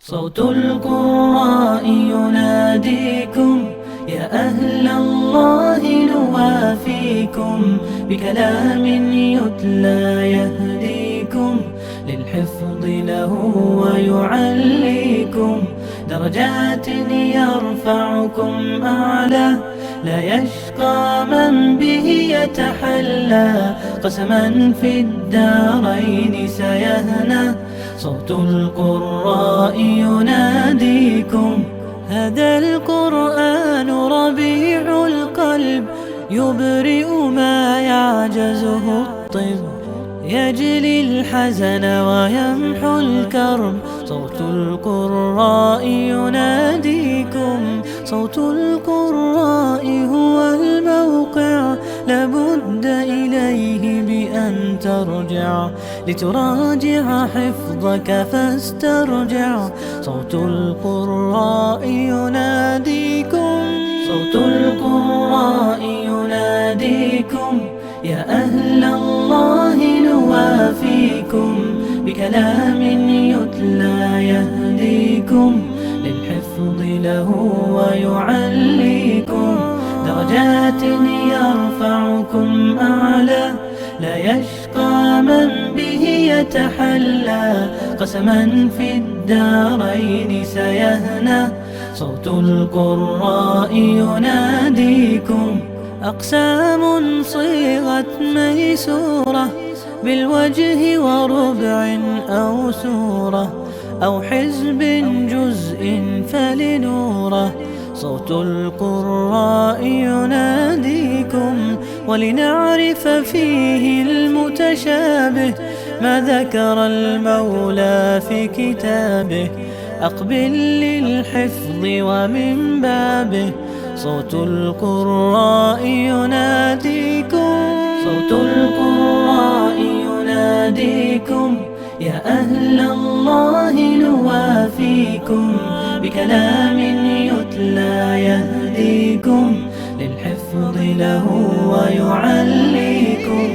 صوت القراء يناديكم يا أهل الله نوافيكم بكلام يتلى يهديكم للحفظ له ويعليكم درجات يرفعكم أعلى لا يشقى من به يتحلى قسما في الدارين سيهنى صوت القراء يناديكم هذا القرآن ربيع القلب يبرئ ما يعجزه الطب يجلي الحزن ويمحو الكرب صوت القراء يناديكم صوت القراء هو الموقع لابد إليه بأن ترجع لتراجع حفظك فاسترجع صوت القراء يناديكم صوت القراء يناديكم يا أهل الله نوافيكم بكلام يتلى يهديكم للحفظ له ويعليكم درجات يرفعكم أعلى لا يشقى من به يتحلى قسما في الدارين سيهنى صوت القراء يناديكم أقسام صيغت ميسورة بالوجه وربع أو سورة أو حزب جزء فلنوره صوت القراء يناديكم ولنعرف فيه المتشابه ما ذكر المولى في كتابه أقبل للحفظ ومن بابه صوت القراء يناديكم صوت القراء يناديكم يا أهل الله نوافيكم بكلام يتلى يهديكم للحفظ له ويعليكم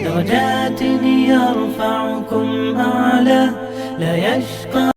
درجات يرفعكم أعلى لا يشقى